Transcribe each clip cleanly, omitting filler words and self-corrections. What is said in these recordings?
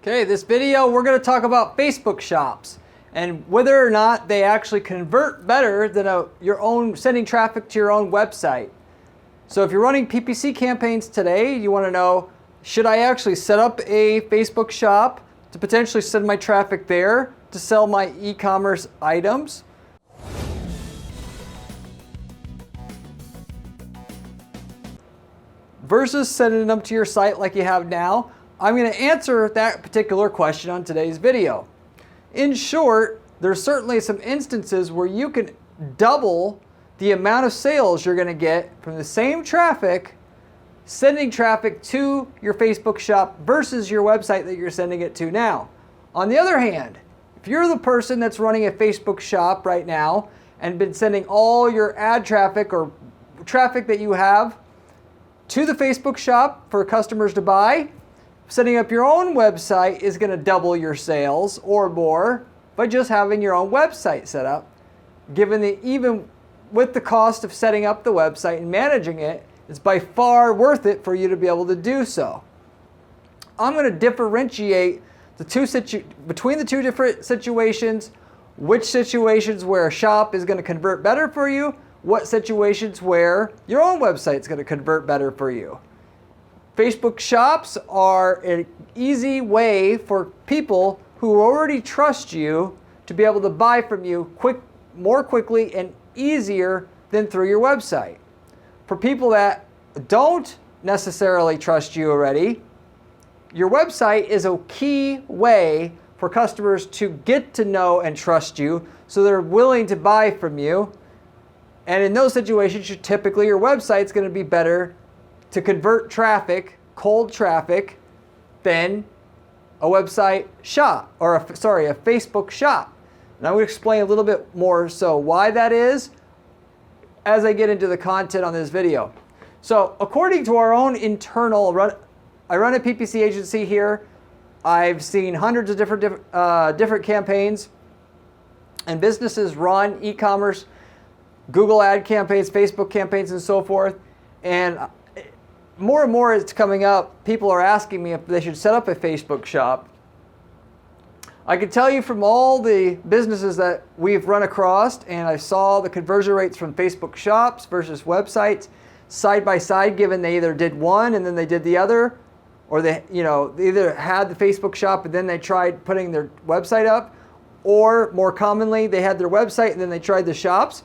Okay, this video we're going to talk about Facebook shops and whether or not they actually convert better than your own sending traffic to your own website. So if you're running PPC campaigns today, you want to know, should I actually set up a Facebook shop to potentially send my traffic there to sell my e-commerce items? Versus sending them to your site like you have now? I'm going to answer that particular question on today's video. In short, there's certainly some instances where you can double the amount of sales you're going to get from the same traffic, sending traffic to your Facebook shop versus your website that you're sending it to now. On the other hand, if you're the person that's running a Facebook shop right now and been sending all your ad traffic or traffic that you have to the Facebook shop for customers to buy, setting up your own website is going to double your sales or more by just having your own website set up. Even with the cost of setting up the website and managing it, it's by far worth it for you to be able to do so. I'm going to differentiate between the two different situations, which situations where a shop is going to convert better for you, what situations where your own website is going to convert better for you. Facebook shops are an easy way for people who already trust you to be able to buy from you more quickly and easier than through your website. For people that don't necessarily trust you already, your website is a key way for customers to get to know and trust you so they're willing to buy from you. And in those situations, typically your website's going to be better to convert traffic, cold traffic, than a website shop, or a Facebook shop. And I'm going to explain a little bit more so why that is as I get into the content on this video. So according to our own internal I run a PPC agency here. I've seen hundreds of different campaigns, and businesses run e-commerce, Google ad campaigns, Facebook campaigns, and so forth. And more and more it's coming up. People are asking me if they should set up a Facebook shop. I can tell you from all the businesses that we've run across, and I saw the conversion rates from Facebook shops versus websites side by side, given they either did one and then they did the other, or they either had the Facebook shop and then they tried putting their website up, or more commonly they had their website and then they tried the shops.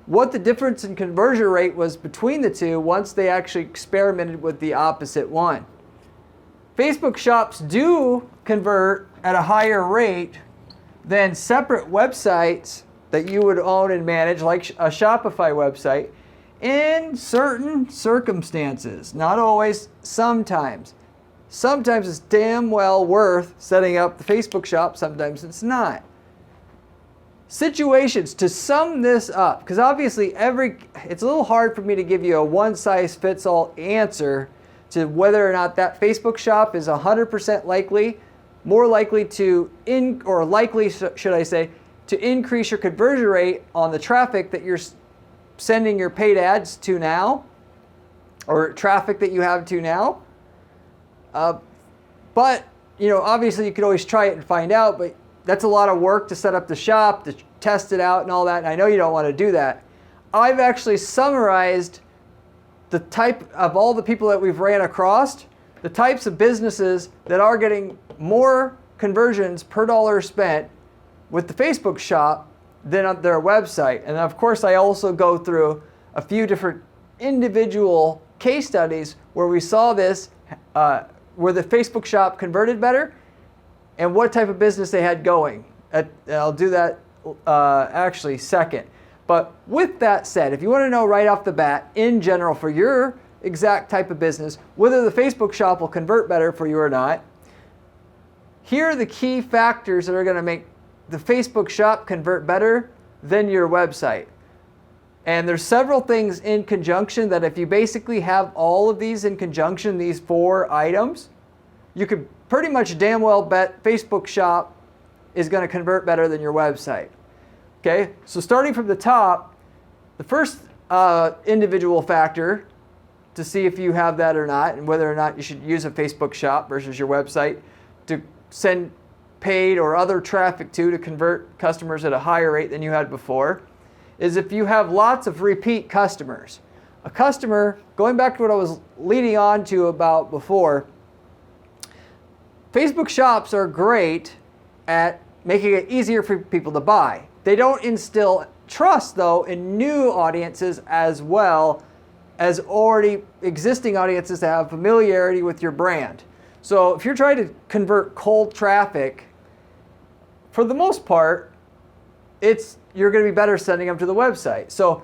What the difference in conversion rate was between the two once they actually experimented with the opposite one. Facebook shops do convert at a higher rate than separate websites that you would own and manage, like a Shopify website, in certain circumstances. Not always, sometimes. Sometimes it's damn well worth setting up the Facebook shop, sometimes it's not. Situations, to sum this up, because obviously it's a little hard for me to give you a one-size-fits-all answer to whether or not that Facebook shop is 100% likely, more likely to, to increase your conversion rate on the traffic that you're sending your paid ads to now, or traffic that you have to now. But, obviously you could always try it and find out, but that's a lot of work to set up the shop, to test it out and all that, and I know you don't want to do that. I've actually summarized the type of all the people that we've ran across, the types of businesses that are getting more conversions per dollar spent with the Facebook shop than on their website. And of course, I also go through a few different individual case studies where we saw this, where the Facebook shop converted better and what type of business they had going. I'll do that actually second. But with that said, if you want to know right off the bat, in general, for your exact type of business, whether the Facebook shop will convert better for you or not, here are the key factors that are going to make the Facebook shop convert better than your website. And there's several things in conjunction that if you basically have all of these in conjunction, these 4 items, you could pretty much damn well bet Facebook shop is going to convert better than your website. Okay, so starting from the top, the first individual factor to see if you have that or not, and whether or not you should use a Facebook shop versus your website, to send paid or other traffic to convert customers at a higher rate than you had before is if you have lots of repeat customers. A customer, going back to what I was leading on to about before, Facebook shops are great at making it easier for people to buy. They don't instill trust, though, in new audiences as well as already existing audiences that have familiarity with your brand. So if you're trying to convert cold traffic, for the most part, you're going to be better sending them to the website. So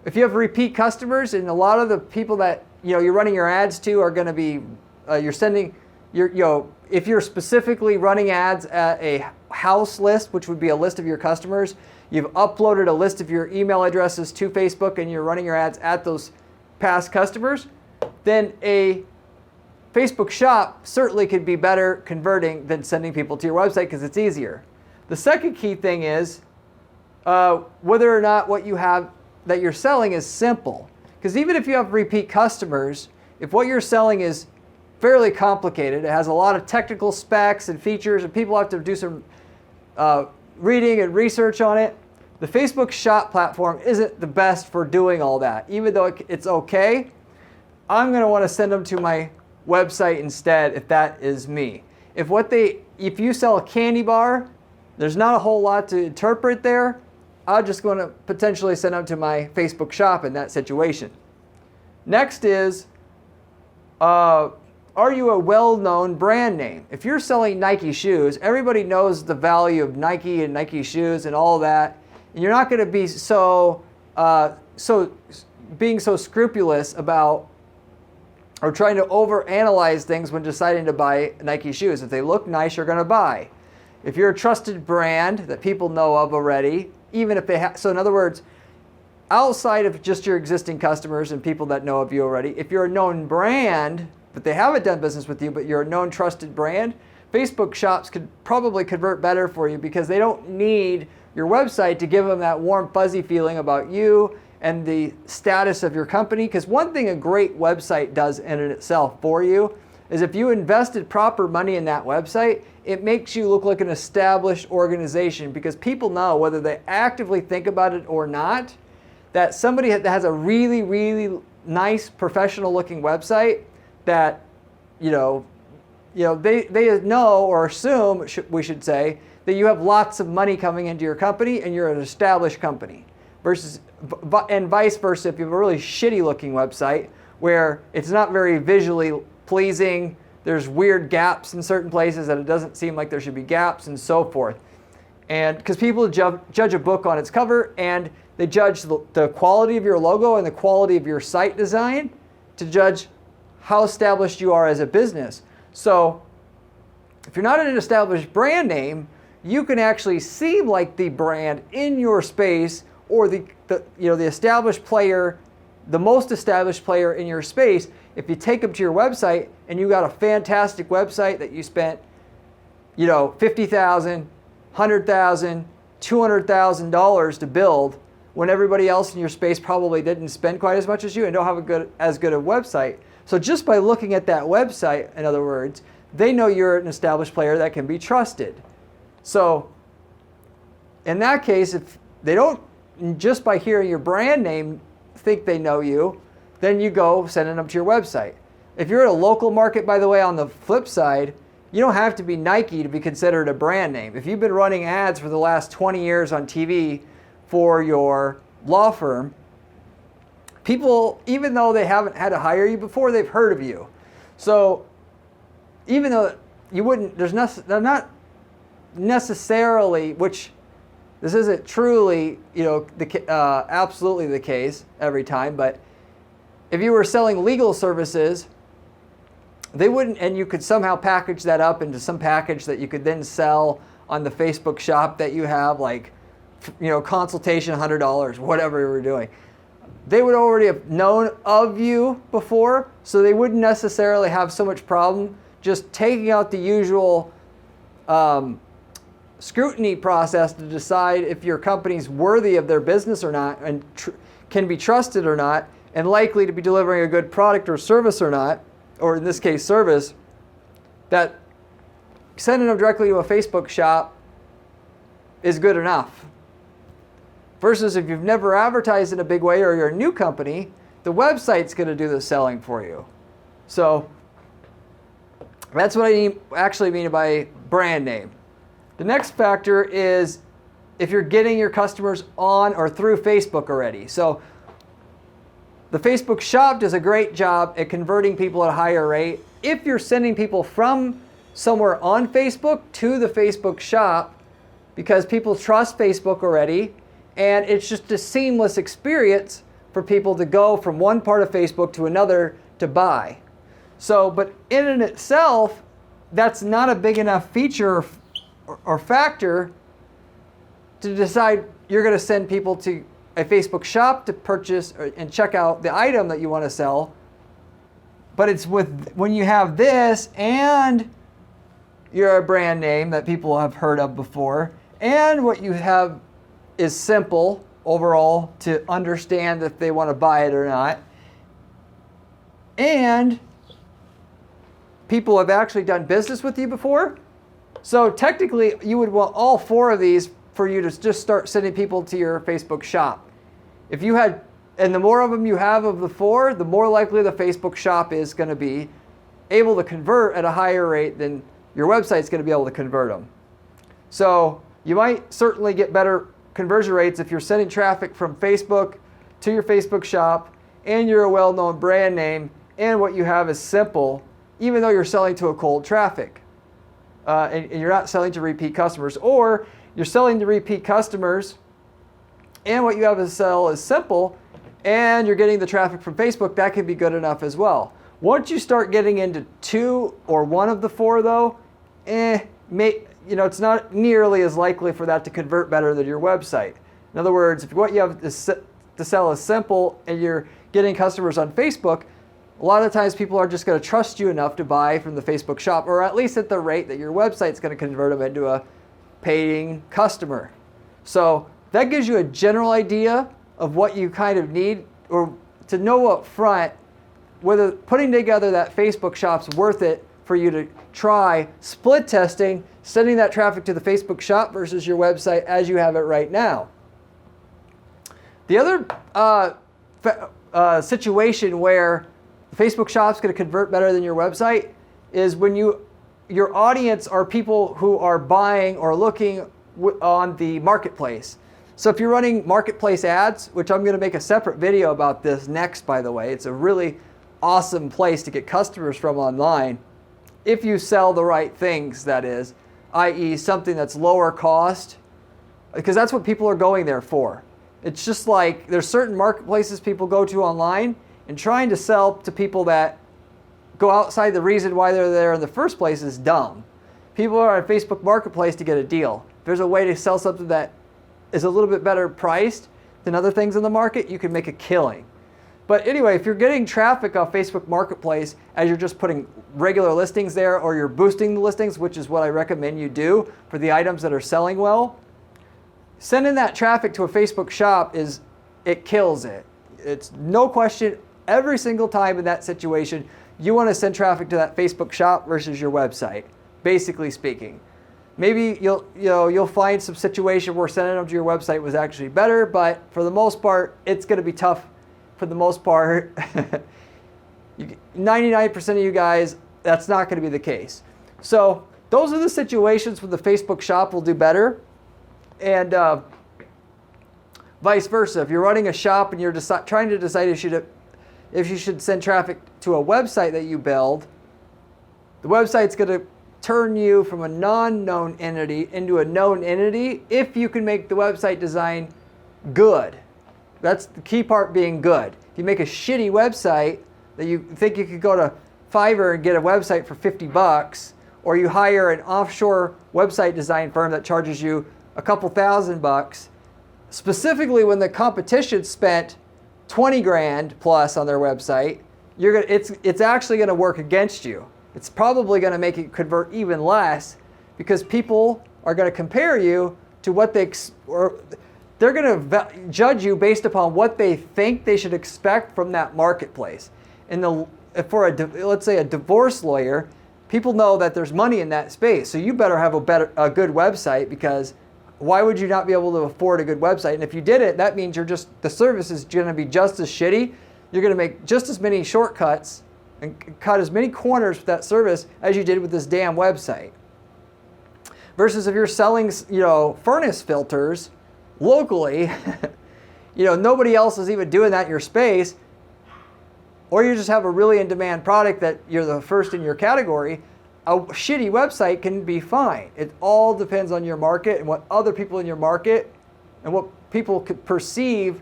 if you have repeat customers, and a lot of the people that you're running your ads to are going to be if you're specifically running ads at a house list, which would be a list of your customers, you've uploaded a list of your email addresses to Facebook and you're running your ads at those past customers, then a Facebook shop certainly could be better converting than sending people to your website because it's easier. The second key thing is whether or not what you have that you're selling is simple. Because even if you have repeat customers, if what you're selling is fairly complicated, it has a lot of technical specs and features, and people have to do some reading and research on it, the Facebook shop platform isn't the best for doing all that. Even though it's okay, I'm going to want to send them to my website instead if that is me. If you sell a candy bar, there's not a whole lot to interpret there. I'm just going to potentially send them to my Facebook shop in that situation. Next is, are you a well-known brand name? If you're selling Nike shoes, everybody knows the value of Nike and Nike shoes and all that. And you're not going to be being so scrupulous about or trying to overanalyze things when deciding to buy Nike shoes. If they look nice, you're going to buy. If you're a trusted brand that people know of already, even if they have, so in other words, outside of just your existing customers and people that know of you already, if you're a known brand, but they haven't done business with you, but you're a known trusted brand, Facebook shops could probably convert better for you because they don't need your website to give them that warm, fuzzy feeling about you and the status of your company. Because one thing a great website does in and itself for you is if you invested proper money in that website, it makes you look like an established organization because people know, whether they actively think about it or not, that somebody that has a really, really nice, professional-looking website that, they know or assume, we should say, that you have lots of money coming into your company and you're an established company. And vice versa, if you have a really shitty-looking website where it's not very visually pleasing, there's weird gaps in certain places that it doesn't seem like there should be gaps and so forth. And because people judge a book on its cover, and they judge the quality of your logo and the quality of your site design to judge how established you are as a business. So if you're not an established brand name, you can actually seem like the brand in your space or the established player, the most established player in your space. If you take them to your website and you got a fantastic website that you spent, $50,000, $100,000, $200,000 to build, when everybody else in your space probably didn't spend quite as much as you and don't have as good a website. So just by looking at that website, in other words, they know you're an established player that can be trusted. So in that case, if they don't, just by hearing your brand name, think they know you, then you go sending them to your website. If you're in a local market, by the way, on the flip side, you don't have to be Nike to be considered a brand name. If you've been running ads for the last 20 years on TV for your law firm, people, even though they haven't had to hire you before, they've heard of you. So even though you wouldn't, they're not necessarily, which this isn't truly, absolutely the case every time, but if you were selling legal services, they wouldn't, and you could somehow package that up into some package that you could then sell on the Facebook shop that you have, like, consultation $100, whatever you were doing. They would already have known of you before, so they wouldn't necessarily have so much problem just taking out the usual scrutiny process to decide if your company's worthy of their business or not, and can be trusted or not, and likely to be delivering a good product or service or not, or in this case service, that sending them directly to a Facebook shop is good enough. Versus if you've never advertised in a big way or you're a new company, the website's going to do the selling for you. So that's what I actually mean by brand name. The next factor is if you're getting your customers on or through Facebook already. So the Facebook shop does a great job at converting people at a higher rate. If you're sending people from somewhere on Facebook to the Facebook shop, because people trust Facebook already, and it's just a seamless experience for people to go from one part of Facebook to another to buy. So, but in and itself, that's not a big enough feature or factor to decide you're going to send people to a Facebook shop to purchase and check out the item that you want to sell. But it's when you have this and you're a brand name that people have heard of before, and what you have is simple overall to understand if they want to buy it or not, and people have actually done business with you before. So technically, you would want all four of these for you to just start sending people to your Facebook shop. If you had, and the more of them you have of the four, the more likely the Facebook shop is going to be able to convert at a higher rate than your website's going to be able to convert them. So you might certainly get better conversion rates if you're sending traffic from Facebook to your Facebook shop and you're a well-known brand name and what you have is simple, even though you're selling to a cold traffic. And you're not selling to repeat customers, or you're selling to repeat customers and what you have to sell is simple and you're getting the traffic from Facebook, that can be good enough as well. Once you start getting into two or one of the four though, it's not nearly as likely for that to convert better than your website. In other words, if what you have to sell is simple and you're getting customers on Facebook, a lot of times people are just going to trust you enough to buy from the Facebook shop, or at least at the rate that your website's going to convert them into a paying customer. So that gives you a general idea of what you kind of need, or to know up front whether putting together that Facebook shop's worth it for you to try split testing, sending that traffic to the Facebook shop versus your website as you have it right now. The other situation where the Facebook shop's going to convert better than your website is when your audience are people who are buying or looking on the marketplace. So if you're running marketplace ads, which I'm going to make a separate video about this next, by the way, it's a really awesome place to get customers from online. If you sell the right things, that is, i.e. something that's lower cost, because that's what people are going there for. It's just like there's certain marketplaces people go to online and trying to sell to people that go outside the reason why they're there in the first place is dumb. People are on Facebook Marketplace to get a deal. If there's a way to sell something that is a little bit better priced than other things in the market, you can make a killing. But anyway, if you're getting traffic off Facebook Marketplace as you're just putting regular listings there, or you're boosting the listings, which is what I recommend you do for the items that are selling well, sending that traffic to a Facebook shop it kills it. It's no question, every single time in that situation, you want to send traffic to that Facebook shop versus your website, basically speaking. Maybe you'll find some situation where sending them to your website was actually better, but for the most part, it's going to be tough. For the most part, 99% of you guys, that's not going to be the case. So those are the situations where the Facebook shop will do better, and vice versa. If you're running a shop and you're trying to decide if you should send traffic to a website that you build, the website's going to turn you from a non-known entity into a known entity if you can make the website design good. That's the key part, being good. If you make a shitty website that you think you could go to Fiverr and get a website for $50, or you hire an offshore website design firm that charges you a couple $1,000, specifically when the competition spent 20 grand plus on their website, it's actually going to work against you. It's probably going to make it convert even less, because people are going to compare you to what they're going to judge you based upon what they think they should expect from that marketplace. And let's say a divorce lawyer, people know that there's money in that space. So you better have a good website, because why would you not be able to afford a good website? And if you did it, that means the service is going to be just as shitty. You're going to make just as many shortcuts and cut as many corners with that service as you did with this damn website. Versus if you're selling, furnace filters locally, nobody else is even doing that in your space, or you just have a really in-demand product that you're the first in your category, a shitty website can be fine. It all depends on your market and what other people in your market and what people could perceive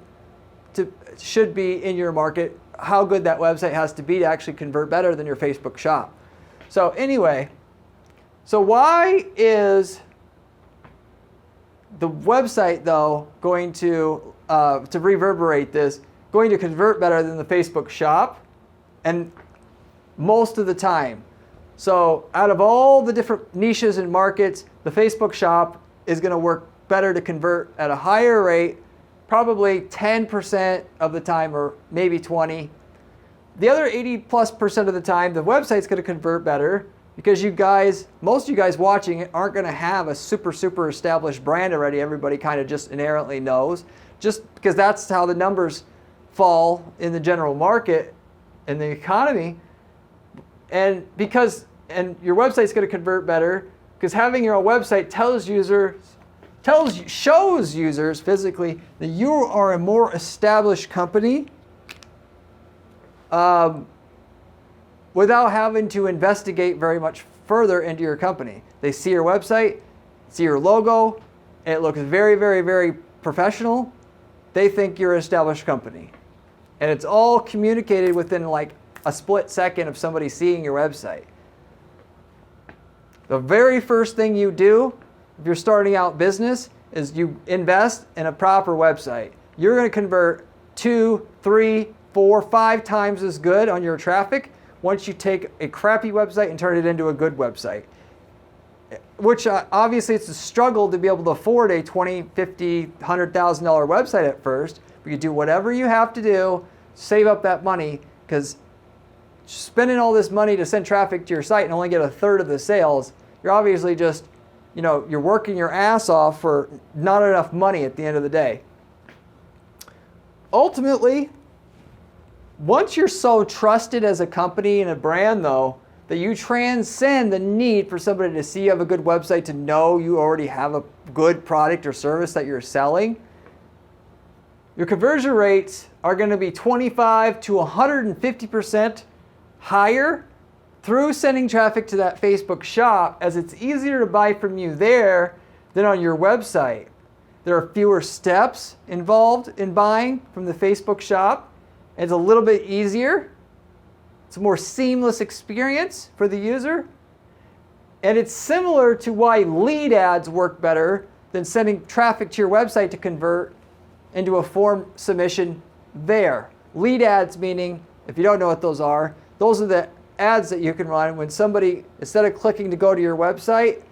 should be in your market, how good that website has to be to actually convert better than your Facebook shop. So anyway, why is the website, though, going to reverberate this, going to convert better than the Facebook shop? And most of the time. So out of all the different niches and markets, the Facebook shop is going to work better to convert at a higher rate, probably 10% of the time, or maybe 20. The other 80+% of the time, the website's going to convert better, because most of you guys watching it aren't going to have a super established brand already. Everybody kind of just inherently knows, just because that's how the numbers fall in the general market, in the economy. And your website's going to convert better because having your own website shows users physically that you are a more established company, without having to investigate very much further into your company. They see your website, see your logo, and it looks very, very, very professional. They think you're an established company. And it's all communicated within like a split second of somebody seeing your website. The very first thing you do if you're starting out business is you invest in a proper website. You're going to convert 2, 3, 4, 5 times as good on your traffic once you take a crappy website and turn it into a good website. Which obviously it's a struggle to be able to afford a $20,000, $50,000, $100,000 website at first. But you do whatever you have to do, save up that money, because spending all this money to send traffic to your site and only get a third of the sales, you're obviously just, you're working your ass off for not enough money at the end of the day. Ultimately, once you're so trusted as a company and a brand, though, that you transcend the need for somebody to see you have a good website, to know you already have a good product or service that you're selling, your conversion rates are going to be 25 to 150% higher through sending traffic to that Facebook shop, as it's easier to buy from you there than on your website. There are fewer steps involved in buying from the Facebook shop. It's a little bit easier. It's a more seamless experience for the user. And it's similar to why lead ads work better than sending traffic to your website to convert into a form submission there. Lead ads meaning, if you don't know what those are the ads that you can run when somebody, instead of clicking to go to your website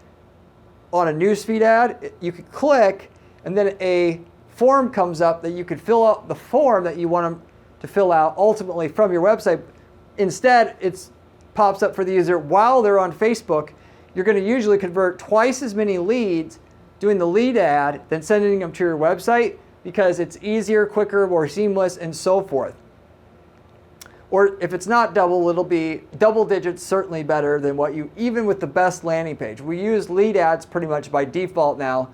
on a newsfeed ad, you could click and then a form comes up that you could fill out the form that you want them to fill out ultimately from your website. Instead, it pops up for the user while they're on Facebook. You're going to usually convert twice as many leads doing the lead ad than sending them to your website, because it's easier, quicker, more seamless, and so forth. Or if it's not double, it'll be double digits, certainly better than what even with the best landing page. We use lead ads pretty much by default now,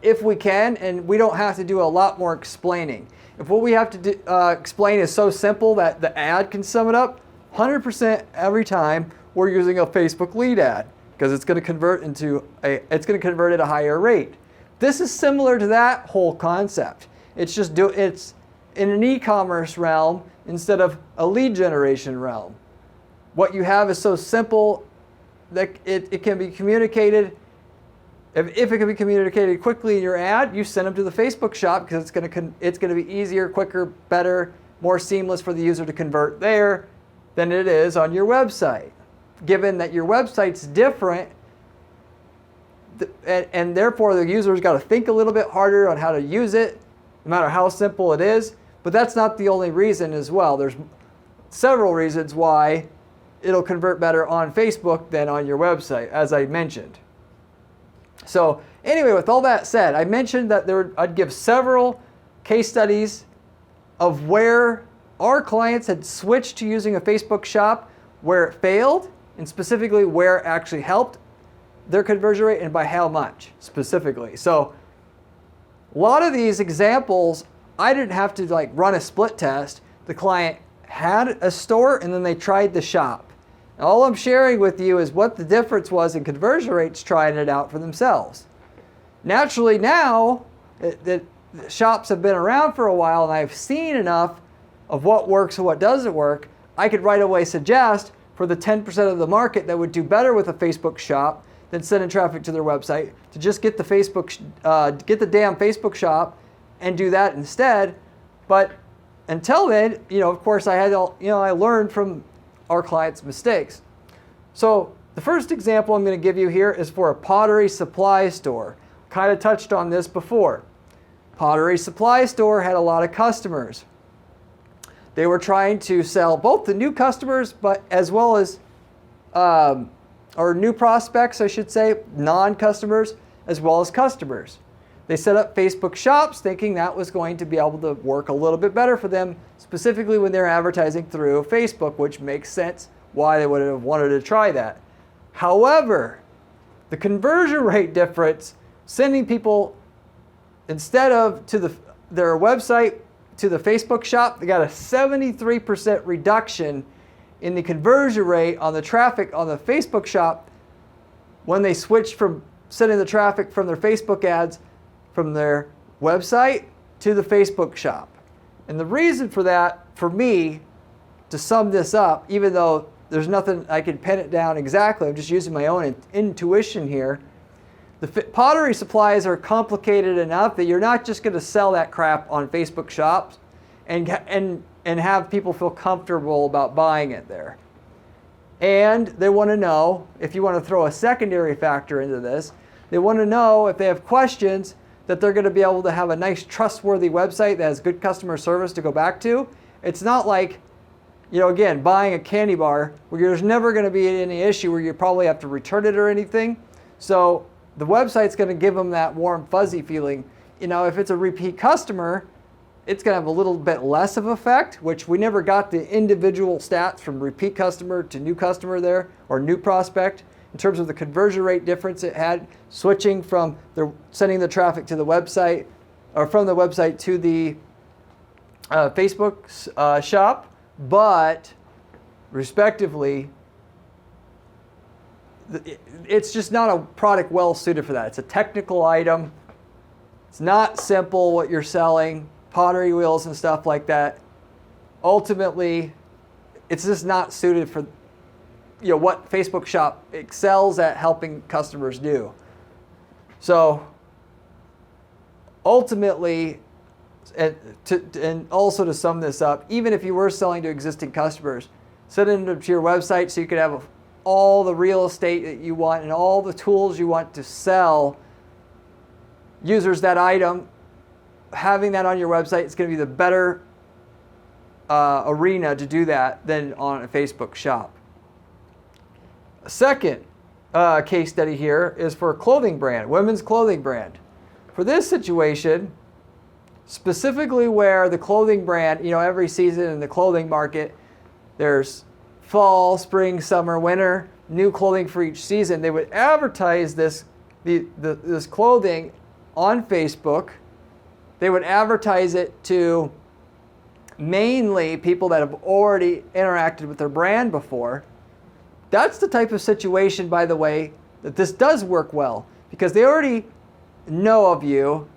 if we can, and we don't have to do a lot more explaining. If what we have to explain is so simple that the ad can sum it up, 100% every time we're using a Facebook lead ad, because it's going to convert at a higher rate. This is similar to that whole concept. It's in an e-commerce realm instead of a lead generation realm. What you have is so simple that it can be communicated. If it can be communicated quickly in your ad, you send them to the Facebook shop, because it's going to be easier, quicker, better, more seamless for the user to convert there than it is on your website. Given that your website's different, and therefore the user's got to think a little bit harder on how to use it, no matter how simple it is. But that's not the only reason as well. There's several reasons why it'll convert better on Facebook than on your website, as I mentioned. So anyway, with all that said, I mentioned that I'd give several case studies of where our clients had switched to using a Facebook shop, where it failed, and specifically where it actually helped their conversion rate and by how much specifically. So a lot of these examples, I didn't have to like run a split test. The client had a store and then they tried the shop. And all I'm sharing with you is what the difference was in conversion rates trying it out for themselves. Naturally now that the shops have been around for a while and I've seen enough of what works and what doesn't work, I could right away suggest for the 10% of the market that would do better with a Facebook shop than sending traffic to their website, to just get the damn Facebook shop and do that instead. But until then, of course, I learned from our clients' mistakes. So the first example I'm going to give you here is for a pottery supply store. Kind of touched on this before. Pottery supply store had a lot of customers. They were trying to sell both the new customers, but as well as or new prospects, I should say, non-customers, as well as customers. They set up Facebook shops thinking that was going to be able to work a little bit better for them, specifically when they're advertising through Facebook, which makes sense why they would have wanted to try that. However, the conversion rate difference, sending people instead of to their website to the Facebook shop, they got a 73% reduction in the conversion rate on the traffic on the Facebook shop when they switched from sending the traffic from their Facebook ads from their website to the Facebook shop. And the reason for that, for me, to sum this up, even though there's nothing I can pin it down exactly, I'm just using my own intuition here. The pottery supplies are complicated enough that you're not just going to sell that crap on Facebook shops and have people feel comfortable about buying it there. And they want to know, if you want to throw a secondary factor into this, they want to know if they have questions that they're going to be able to have a nice trustworthy website that has good customer service to go back to. It's not like, again, buying a candy bar where there's never going to be any issue where you probably have to return it or anything. So the website's going to give them that warm, fuzzy feeling. If it's a repeat customer, it's going to have a little bit less of effect, which we never got the individual stats from repeat customer to new customer there, or new prospect, in terms of the conversion rate difference it had, switching from sending the traffic to the website, or from the website to the Facebook shop, but respectively, it's just not a product well suited for that. It's a technical item. It's not simple what you're selling, pottery wheels and stuff like that. Ultimately, it's just not suited for what Facebook shop excels at helping customers do. So ultimately, and also to sum this up, even if you were selling to existing customers, send them to your website so you could have all the real estate that you want and all the tools you want to sell users that item. Having that on your website is going to be the better arena to do that than on a Facebook shop. A second case study here is for a clothing brand, women's clothing brand. For this situation, specifically where the clothing brand, every season in the clothing market, there's fall, spring, summer, winter, new clothing for each season. They would advertise this clothing on Facebook. They would advertise it to mainly people that have already interacted with their brand before. That's the type of situation, by the way, that this does work well, because they already know of you,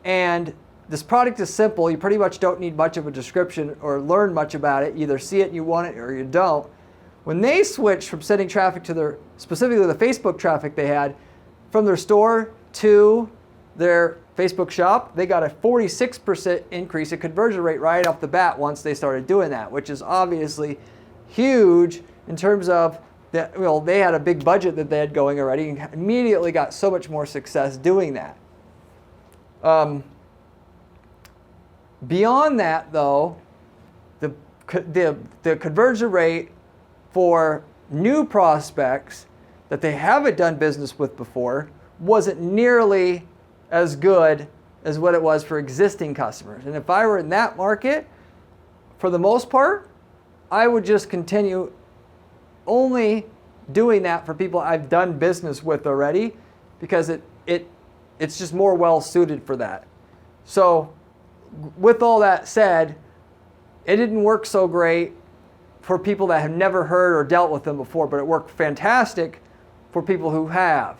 and this product is simple. You pretty much don't need much of a description or learn much about it. You either see it and you want it or you don't. When they switched from sending traffic to specifically the Facebook traffic they had, from their store to their Facebook shop, they got a 46% increase in conversion rate right off the bat once they started doing that, which is obviously huge in terms of they had a big budget that they had going already and immediately got so much more success doing that. Beyond that, though, the conversion rate for new prospects that they haven't done business with before wasn't nearly as good as what it was for existing customers. And if I were in that market, for the most part, I would just continue only doing that for people I've done business with already, because it's just more well suited for that. So with all that said, it didn't work so great for people that have never heard or dealt with them before, but it worked fantastic for people who have.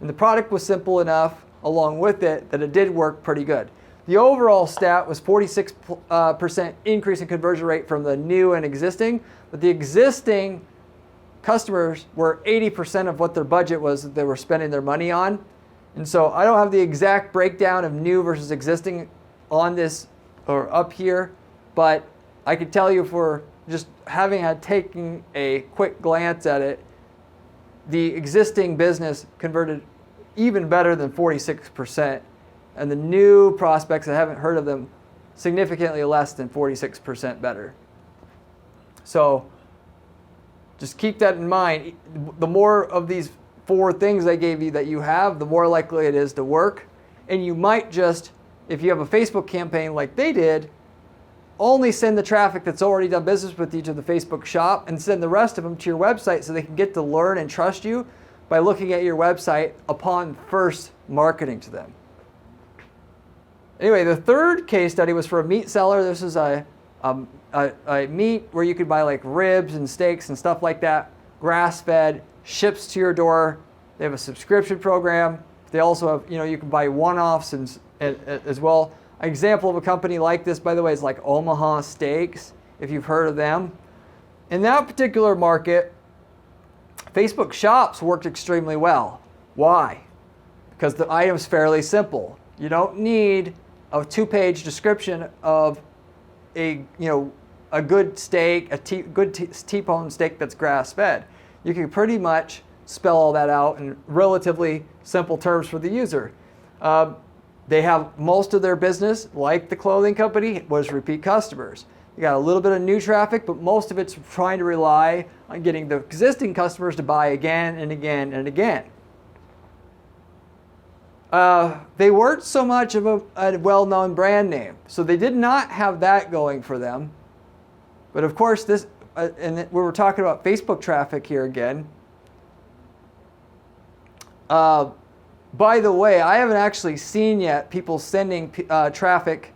And the product was simple enough along with it that it did work pretty good. The overall stat was 46% increase in conversion rate from the new and existing, but the existing customers were 80% of what their budget was that they were spending their money on. And so I don't have the exact breakdown of new versus existing on this or up here, but I could tell you for just taking a quick glance at it, the existing business converted even better than 46%, and the new prospects that haven't heard of them significantly less than 46% better. So just keep that in mind. The more of these 4 things I gave you that you have, the more likely it is to work. And you might just, if you have a Facebook campaign like they did, only send the traffic that's already done business with you to the Facebook shop and send the rest of them to your website so they can get to learn and trust you by looking at your website upon first marketing to them. Anyway, the third case study was for a meat seller. This is a meat where you could buy like ribs and steaks and stuff like that, grass-fed, ships to your door. They have a subscription program. They also have, you can buy one-offs and as well. An example of a company like this, by the way, is like Omaha Steaks, if you've heard of them. In that particular market, Facebook shops worked extremely well. Why? Because the item's fairly simple. You don't need a 2-page description of a good steak, good T-bone steak that's grass-fed. You can pretty much spell all that out in relatively simple terms for the user. They have most of their business, like the clothing company, was repeat customers. You got a little bit of new traffic, but most of it's trying to rely on getting the existing customers to buy again and again and again. They weren't so much of a well-known brand name, so they did not have that going for them. But of course, this, and we were talking about Facebook traffic here again. By the way, I haven't actually seen yet people sending traffic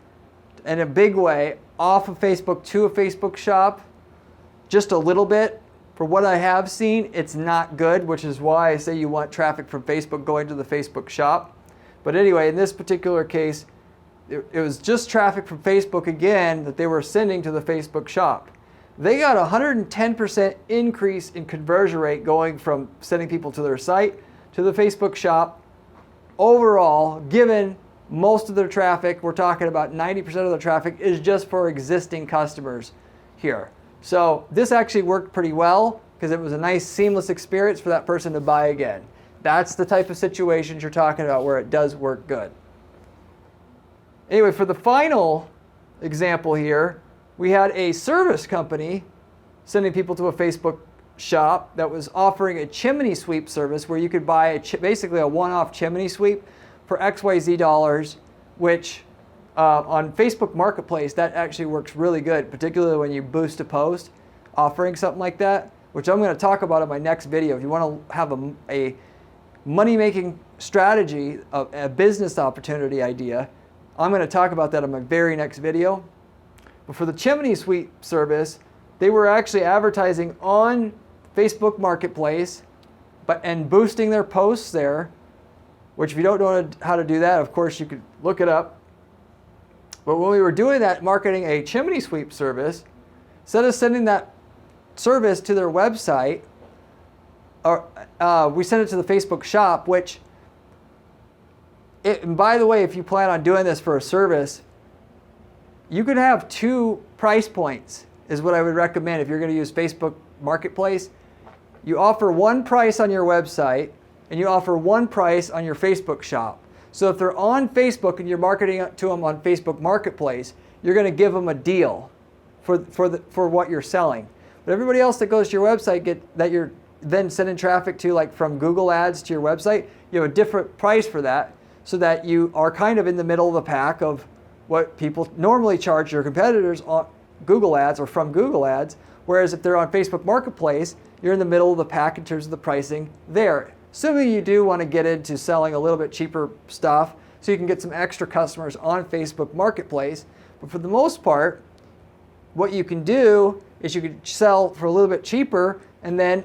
in a big way off of Facebook to a Facebook shop. Just a little bit. For what I have seen, it's not good, which is why I say you want traffic from Facebook going to the Facebook shop. But anyway, in this particular case, it was just traffic from Facebook again that they were sending to the Facebook shop. They got a 110% increase in conversion rate going from sending people to their site to the Facebook shop. Overall, given most of their traffic, we're talking about 90% of the traffic is just for existing customers here. So this actually worked pretty well because it was a nice seamless experience for that person to buy again. That's the type of situations you're talking about where it does work good. Anyway, for the final example here, we had a service company sending people to a Facebook shop that was offering a chimney sweep service where you could buy basically a one-off chimney sweep for XYZ dollars, which on Facebook Marketplace, that actually works really good, particularly when you boost a post offering something like that, which I'm going to talk about in my next video. If you want to have a money-making strategy, a business opportunity idea, I'm going to talk about that in my very next video. But for the chimney sweep service, they were actually advertising on Facebook Marketplace and boosting their posts there, which if you don't know how to do that, of course you could look it up. But when we were doing that, marketing a chimney sweep service, instead of sending that service to their website, we sent it to the Facebook shop, which, and by the way, if you plan on doing this for a service, you could have 2 price points is what I would recommend if you're going to use Facebook Marketplace. You offer one price on your website and you offer one price on your Facebook shop. So if they're on Facebook and you're marketing to them on Facebook Marketplace, you're going to give them a deal for what you're selling. But everybody else that goes to your website that you're then sending traffic to, like from Google ads to your website, you have a different price for that, so that you are kind of in the middle of the pack of what people normally charge your competitors on Google ads or from Google ads. Whereas if they're on Facebook Marketplace, you're in the middle of the pack in terms of the pricing there. Assuming you do want to get into selling a little bit cheaper stuff so you can get some extra customers on Facebook Marketplace. But for the most part, what you can do is you could sell for a little bit cheaper, and then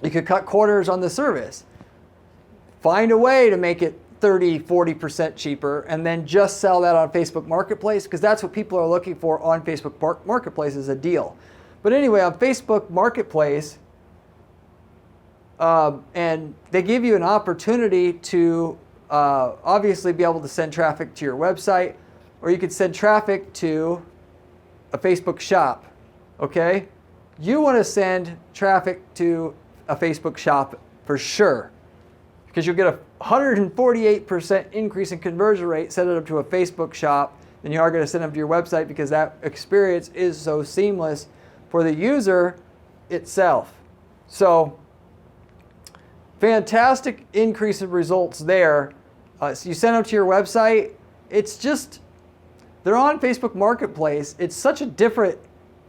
you could cut corners on the service. Find a way to make it 30, 40% cheaper, and then just sell that on Facebook Marketplace, because that's what people are looking for on Facebook Marketplace, is a deal. But anyway, on Facebook Marketplace, and they give you an opportunity to obviously be able to send traffic to your website, or you could send traffic to a Facebook shop, okay? You want to send traffic to a Facebook shop for sure, because you'll get a 148% increase in conversion rate, set it up to a Facebook shop, than you are going to send them to your website, because that experience is so seamless for the user itself. So, fantastic increase in results there. So you send them to your website. It's just, they're on Facebook Marketplace. It's such a different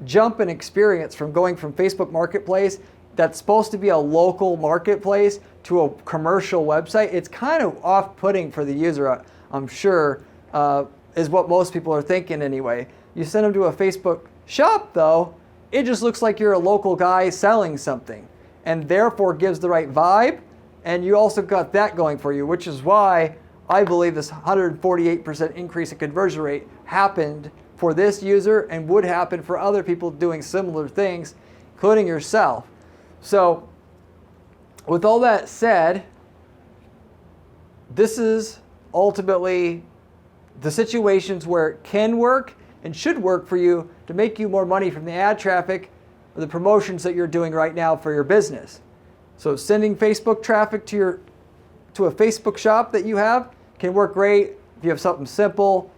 jump in experience from going from Facebook Marketplace, that's supposed to be a local marketplace, to a commercial website. It's kind of off-putting for the user, I'm sure, is what most people are thinking anyway. You send them to a Facebook shop though, it just looks like you're a local guy selling something, and therefore gives the right vibe, and you also got that going for you, which is why I believe this 148% increase in conversion rate happened for this user and would happen for other people doing similar things, including yourself. So, with all that said, this is ultimately the situations where it can work and should work for you to make you more money from the ad traffic or the promotions that you're doing right now for your business. So sending Facebook traffic to a Facebook shop that you have can work great if you have something simple.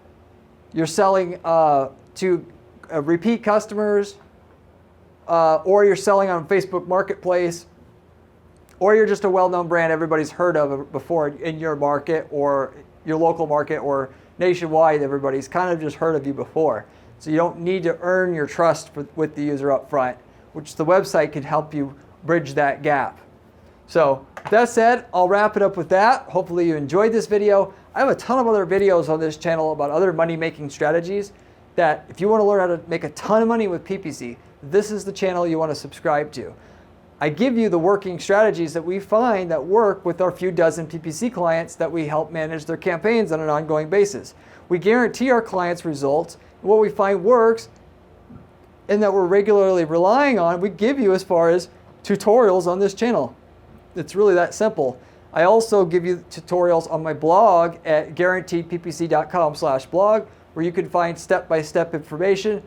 You're selling to repeat customers, or you're selling on Facebook Marketplace, or you're just a well-known brand everybody's heard of before in your market, or your local market, or nationwide. Everybody's kind of just heard of you before. So you don't need to earn your trust with the user up front, which the website can help you bridge that gap. So that said, I'll wrap it up with that. Hopefully you enjoyed this video. I have a ton of other videos on this channel about other money-making strategies that if you want to learn how to make a ton of money with PPC, this is the channel you want to subscribe to. I give you the working strategies that we find that work with our few dozen PPC clients that we help manage their campaigns on an ongoing basis. We guarantee our clients results, and what we find works and that we're regularly relying on, we give you as far as tutorials on this channel. It's really that simple. I also give you tutorials on my blog at guaranteedppc.com/blog, where you can find step-by-step information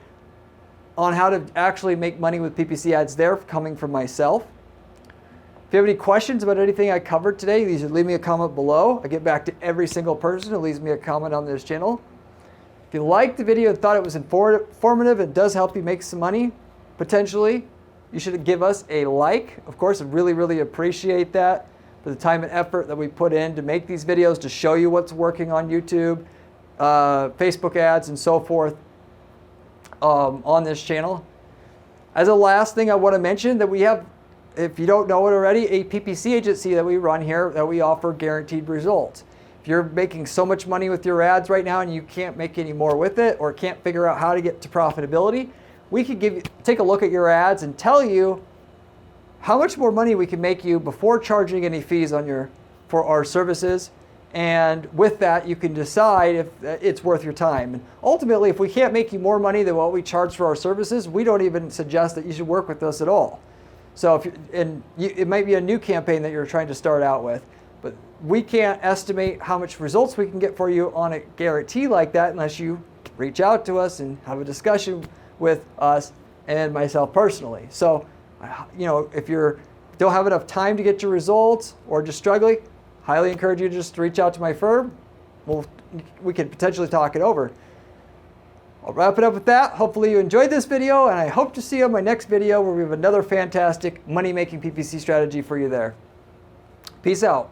on how to actually make money with PPC ads there, coming from myself. If you have any questions about anything I covered today, you should leave me a comment below. I get back to every single person who leaves me a comment on this channel. If you liked the video and thought it was informative and does help you make some money, potentially, you should give us a like. Of course, I really, really appreciate that, for the time and effort that we put in to make these videos, to show you what's working on YouTube, Facebook ads, and so forth on this channel. As a last thing, I want to mention that we have, if you don't know it already, a PPC agency that we run here that we offer guaranteed results. If you're making so much money with your ads right now and you can't make any more with it, or can't figure out how to get to profitability, we could take a look at your ads and tell you how much more money we can make you before charging any fees for our services. And with that, you can decide if it's worth your time. And ultimately, if we can't make you more money than what we charge for our services, we don't even suggest that you should work with us at all. So it might be a new campaign that you're trying to start out with, but we can't estimate how much results we can get for you on a guarantee like that unless you reach out to us and have a discussion with us and myself personally. So, if you don't have enough time to get your results or just struggling, highly encourage you to just reach out to my firm. We can potentially talk it over. I'll wrap it up with that. Hopefully you enjoyed this video, and I hope to see you in my next video where we have another fantastic money-making PPC strategy for you there. Peace out.